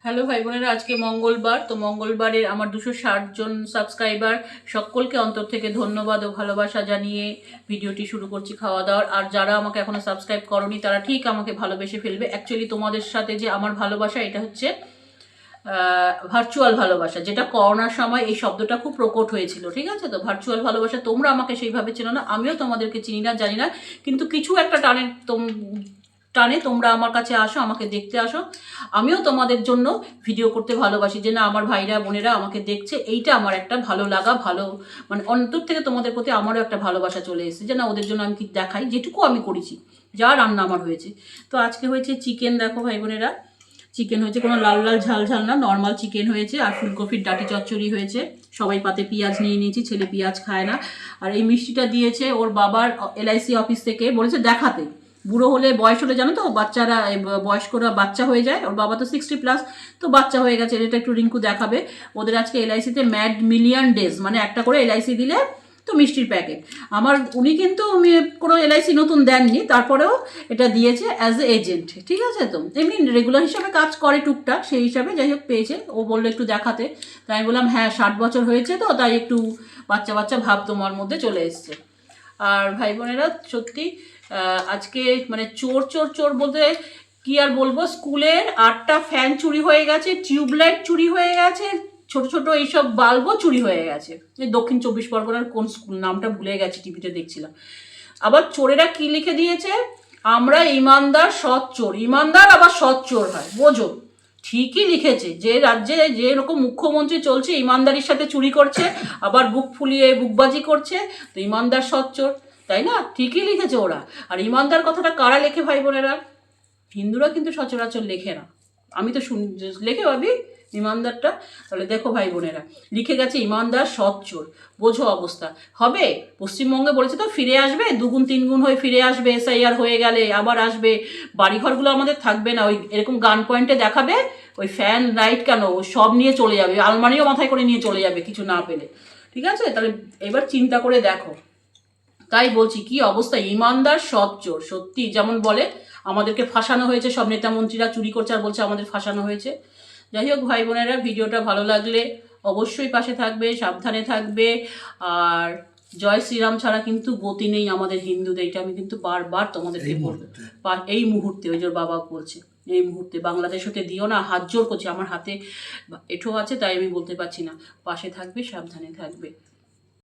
Hello ভাই বোনেরা, আজকে মঙ্গলবার। তো মঙ্গলবারের আমার 260 জন সাবস্ক্রাইবার, সকলকে অন্তর থেকে ধন্যবাদ ও ভালোবাসা জানিয়ে ভিডিওটি শুরু করছি খাওয়া দাওয়ার। আর যারা আমাকে এখনো সাবস্ক্রাইব করনি তারা ঠিক আমাকে ভালোবেসে ফেলবে। অ্যাকচুয়ালি তোমাদের সাথে যে আমার ভালোবাসা, এটা হচ্ছে ভার্চুয়াল ভালোবাসা, যেটা করোনার সময় এই শব্দটা খুব প্রকট হয়েছিল। ঠিক আছে, তো ভার্চুয়াল ভালোবাসা। তোমরা আমাকে সেইভাবে চেনো না, আমিও তোমাদেরকে চিনি না, জানি না, কিন্তু কিছু একটা টানে তোমরা আমার কাছে আসো, আমাকে দেখতে আসো। আমিও তোমাদের জন্য ভিডিও করতে ভালোবাসি, যে না আমার ভাইরা বোনেরা আমাকে দেখছে, এইটা আমার একটা ভালো লাগা, ভালো মানে অন্তর থেকে তোমাদের প্রতি আমারও একটা ভালোবাসা চলে এসেছে, যে না ওদের জন্য আমি কি দেখাই, যেটুকু আমি করেছি, যা রান্না আমার হয়েছে। তো আজকে হয়েছে চিকেন, দেখো ভাই বোনেরা, চিকেন হয়েছে, কোনো লাল লাল ঝাল ঝাল না, নর্মাল চিকেন হয়েছে। আর ফুলকপির ডাঁটি চচ্চড়ি হয়েছে। সবাই পাতে পেঁয়াজ নিয়ে নিয়েছি, ছেলে পেঁয়াজ খায় না। আর এই মিষ্টিটা দিয়েছে ওর বাবার এলআইসি অফিস থেকে, বলেছে দেখাতে। বুড়ো হলে, বয়স হলে, জানো তো বাচ্চারা, বয়স্করা বাচ্চা হয়ে যায়। ওর বাবা তো 60+, তো বাচ্চা হয়ে গেছে, এটা একটু রিঙ্কু দেখাবে। ওদের আজকে এলআইসিতে ম্যাড মিলিয়ন ডেজ, মানে একটা করে এলআইসি দিলে তো মিষ্টির প্যাকেট। উনি কিন্তু কোনো এলআইসি নতুন দেননি, তারপরেও এটা দিয়েছে অ্যাজ এ এজেন্ট। ঠিক আছে, তো এমনি রেগুলার হিসাবে কাজ করে টুকটাক, সেই হিসাবে যাই হোক পেয়েছে। ও বললো একটু দেখাতে, তাই আমি বললাম হ্যাঁ 60 বছর হয়েছে তো, তাই একটু বাচ্চা বাচ্চা ভাব তোমার মধ্যে চলে এসছে। আর ভাই বোনেরা, সত্যি আজকে মানে চোর চোর চোর বলতে কি আর বলবো, স্কুলের 8টা ফ্যান চুরি হয়ে গেছে, টিউবলাইট চুরি হয়ে গেছে, ছোট ছোট এইসব বাল্বও চুরি হয়ে গেছে। এই দক্ষিণ 24 পরগনার কোন স্কুল নামটা ভুলে গেছি, টিভিতে দেখছিলাম। আবার চোরেরা কি লিখে দিয়েছে, আমরা ইমানদার সৎ চোর। ইমানদার আবার সৎ চোর হয়, বোঝো। ঠিকই লিখেছে, যে রাজ্যে যে এরকম মুখ্যমন্ত্রী চলছে, ইমানদারির সাথে চুরি করছে, আবার বুক ফুলিয়ে বুকবাজি করছে, তো ইমানদার সৎ চোর, তাই না? ঠিকই লিখেছে ওরা। আর ইমানদার কথাটা কারা লেখে ভাই বোনেরা? হিন্দুরা কিন্তু সচরাচর লেখে না, আমি তো লেখে ভাবি ইমানদারটা। তাহলে দেখো ভাই বোনেরা, লিখে গেছে ইমানদার সৎ চোর, বোঝো অবস্থা। হবে পশ্চিমবঙ্গে বলেছে তো ফিরে আসবে, 2 গুণ 3 গুণ হয়ে ফিরে আসবে, এসআইআর হয়ে গেলে আবার আসবে। বাড়িঘরগুলো আমাদের থাকবে না, ওই এরকম গান পয়েন্টে দেখাবে, ওই ফ্যান লাইট কেন সব নিয়ে চলে যাবে, আলমারিও মাথায় করে নিয়ে চলে যাবে কিছু না পেলে। ঠিক আছে, তাহলে এবার চিন্তা করে দেখো। তাই বলছি কি অবস্থা, ইমানদার সৎ চোর। সত্যি যেমন বলে আমাদেরকে ফাঁসানো হয়েছে, সব নেতা মন্ত্রীরা চুরি করছে আর বলছে আমাদের ফাঁসানো হয়েছে। যাই হোক ভাই বোনেরা, ভিডিওটা ভালো লাগলে অবশ্যই পাশে থাকবে, সাবধানে থাকবে। আর জয় শ্রীরাম ছাড়া কিন্তু গতি নেই আমাদের হিন্দুদের, এটা আমি কিন্তু বারবার তোমাদেরকে বলবো। এই মুহূর্তে, ওই যে বাবা বলছে এই মুহূর্তে বাংলাদেশ হতে দিও না, হাত জোর করছি। আমার হাতে এঁঠো আছে তাই আমি বলতে পারছি না। পাশে থাকবে, সাবধানে থাকবে।